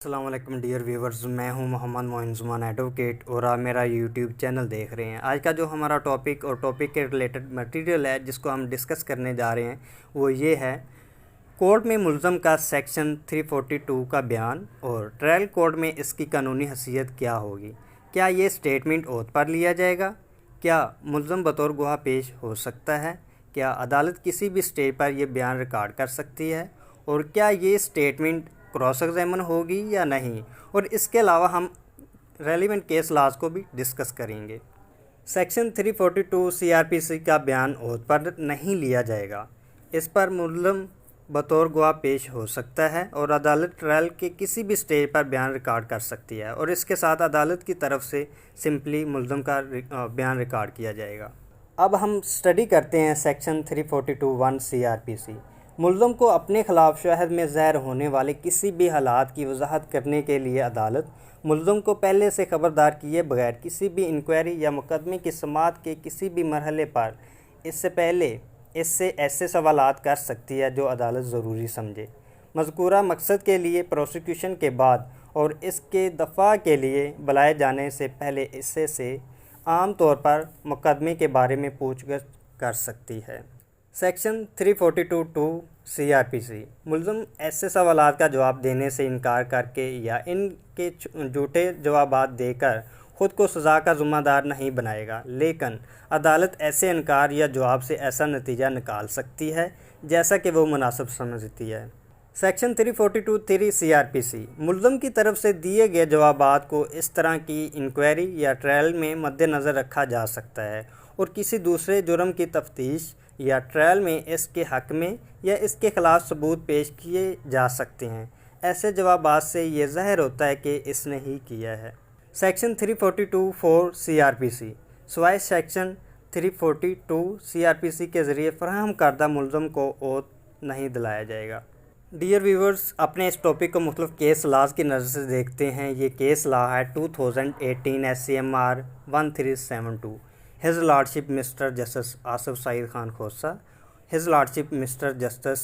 السلام علیکم dear viewers, میں ہوں محمد معین زمان ایڈوکیٹ اور آپ میرا یوٹیوب چینل دیکھ رہے ہیں۔ آج کا جو ہمارا ٹاپک اور ٹاپک کے ریلیٹڈ مٹیریل ہے جس کو ہم ڈسکس کرنے جا رہے ہیں وہ یہ ہے کورٹ میں ملزم کا سیکشن 342 کا بیان اور ٹرائل کورٹ میں اس کی قانونی حیثیت کیا ہوگی۔ کیا یہ سٹیٹمنٹ اوتھ پر لیا جائے گا؟ کیا ملزم بطور گواہ پیش ہو سکتا ہے؟ کیا عدالت کسی بھی سٹیج پر یہ بیان ریکارڈ کر سکتی ہے؟ اور کیا یہ سٹیٹمنٹ کراس ایگزامن ہوگی یا نہیں؟ اور اس کے علاوہ ہم ریلیونٹ کیس لاز کو بھی ڈسکس کریں گے۔ سیکشن 342 CRPC کا بیان اوتھ پر نہیں لیا جائے گا۔ اس پر ملزم بطور گواہ پیش ہو سکتا ہے اور عدالت ٹرائل کے کسی بھی سٹیج پر بیان ریکارڈ کر سکتی ہے اور اس کے ساتھ عدالت کی طرف سے سمپلی ملزم کا بیان ریکارڈ کیا جائے گا۔ اب ہم سٹڈی کرتے ہیں سیکشن 342(1) CRPC۔ ملزم کو اپنے خلاف شواہد میں ظاہر ہونے والے کسی بھی حالات کی وضاحت کرنے کے لیے عدالت ملزم کو پہلے سے خبردار کیے بغیر کسی بھی انکوائری یا مقدمے کی سماعت کے کسی بھی مرحلے پر اس سے پہلے اس سے ایسے سوالات کر سکتی ہے جو عدالت ضروری سمجھے۔ مذکورہ مقصد کے لیے پروسیکیوشن کے بعد اور اس کے دفاع کے لیے بلائے جانے سے پہلے اس سے عام طور پر مقدمے کے بارے میں پوچھ گچھ کر سکتی ہے۔ سیکشن 342(2) CRPC ملزم ایسے سوالات کا جواب دینے سے انکار کر کے یا ان کے جھوٹے جوابات دے کر خود کو سزا کا ذمہ دار نہیں بنائے گا، لیکن عدالت ایسے انکار یا جواب سے ایسا نتیجہ نکال سکتی ہے جیسا کہ وہ مناسب سمجھتی ہے۔ سیکشن 342(3) CRPC ملزم کی طرف سے دیے گئے جوابات کو اس طرح کی انکوائری یا ٹرائل میں مد نظر رکھا جا سکتا ہے اور کسی دوسرے جرم کی تفتیش یا ٹرائل میں اس کے حق میں یا اس کے خلاف ثبوت پیش کیے جا سکتے ہیں۔ ایسے جوابات سے یہ ظاہر ہوتا ہے کہ اس نے ہی کیا ہے۔ سیکشن 342(4) CRPC سوائے سیکشن 342 CRPC کے ذریعے فراہم کردہ ملزم کو اوتھ نہیں دلایا جائے گا۔ ڈیئر ویورز، اپنے اس ٹاپک کو مختلف کیس لاز کی نظر سے دیکھتے ہیں۔ یہ کیس لا ہے 2018 SCMR 1372۔ His lordship mister justice Asif Saeed Khan Khosa, his lordship mister justice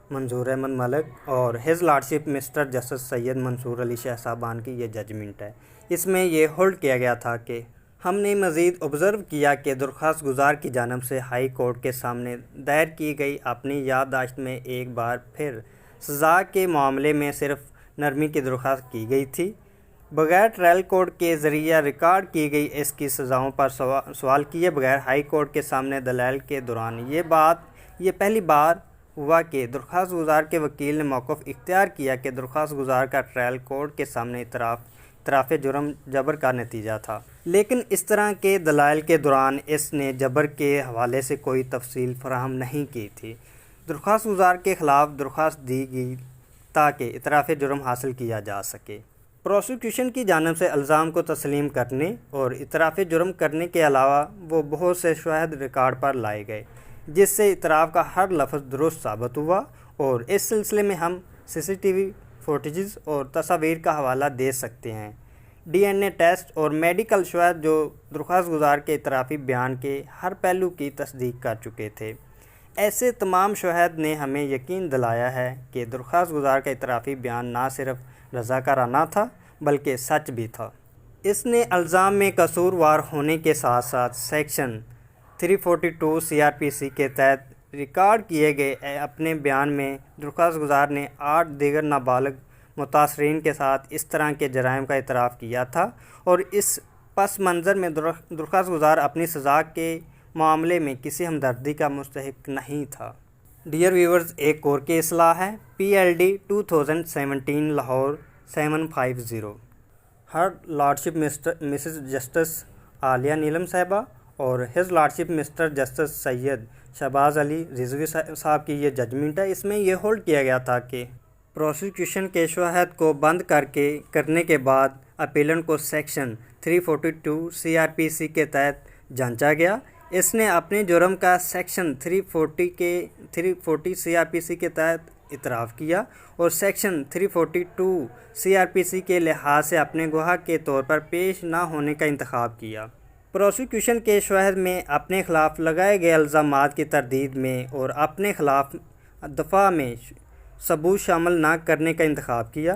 Manzoor Ahmed Malik اور his lordship mister justice Syed Mansoor Ali Shah صاحبان کی یہ ججمنٹ ہے۔ اس میں یہ ہولڈ کیا گیا تھا کہ ہم نے مزید آبزرو کیا کہ درخواست گزار کی جانب سے ہائی کورٹ کے سامنے دائر کی گئی اپنی یادداشت میں ایک بار پھر سزا کے معاملے میں صرف نرمی کی درخواست کی گئی تھی۔ بغیر ٹرائل کورٹ کے ذریعہ ریکارڈ کی گئی اس کی سزاؤں پر سوال کیے بغیر ہائی کورٹ کے سامنے دلائل کے دوران یہ پہلی بار ہوا کہ درخواست گزار کے وکیل نے موقف اختیار کیا کہ درخواست گزار کا ٹرائل کورٹ کے سامنے اعتراف جرم جبر کا نتیجہ تھا، لیکن اس طرح کے دلائل کے دوران اس نے جبر کے حوالے سے کوئی تفصیل فراہم نہیں کی تھی۔ درخواست گزار کے خلاف درخواست دی گئی تاکہ اعتراف جرم حاصل کیا جا سکے۔ پروسیکیوشن کی جانب سے الزام کو تسلیم کرنے اور اعتراف جرم کرنے کے علاوہ وہ بہت سے شواہد ریکارڈ پر لائے گئے جس سے اعتراف کا ہر لفظ درست ثابت ہوا، اور اس سلسلے میں ہم CCTV فوٹیجز اور تصاویر کا حوالہ دے سکتے ہیں۔ DNA ٹیسٹ اور میڈیکل شواہد جو درخواست گزار کے اعترافی بیان کے ہر پہلو کی تصدیق کر چکے تھے۔ ایسے تمام شواہد نے ہمیں یقین دلایا ہے کہ درخواست گزار کا اعترافی بیان نہ صرف رضاکارانہ تھا بلکہ سچ بھی تھا۔ اس نے الزام میں قصوروار ہونے کے ساتھ ساتھ سیکشن 342 CRPC کے تحت ریکارڈ کیے گئے اپنے بیان میں درخواست گزار نے 8 دیگر نابالغ متاثرین کے ساتھ اس طرح کے جرائم کا اعتراف کیا تھا، اور اس پس منظر میں درخواست گزار اپنی سزا کے معاملے میں کسی ہمدردی کا مستحق نہیں تھا۔ ڈیئر ویورز، ایک اور کیس لا ہے PLD 2017 لاہور 750۔ ہر لارڈشپ مسز جسٹس عالیہ نیلم صاحبہ اور ہز لارڈشپ مسٹر جسٹس سید شہباز علی رضوی صاحب کی یہ ججمنٹ ہے۔ اس میں یہ ہولڈ کیا گیا تھا کہ پروسیکیوشن کے شواہد کو بند کرنے کے بعد اپیلنٹ کو سیکشن 342 CRPC کے تحت جانچا گیا۔ اس نے اپنے جرم کا سیکشن 340 CRPC کے تحت اعتراف کیا اور سیکشن 342 CRPC کے لحاظ سے اپنے گواہ کے طور پر پیش نہ ہونے کا انتخاب کیا۔ پروسیکیوشن کے شواہد میں اپنے خلاف لگائے گئے الزامات کی تردید میں اور اپنے خلاف دفاع میں ثبوت شامل نہ کرنے کا انتخاب کیا۔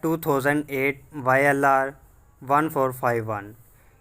2008 YLR 1451।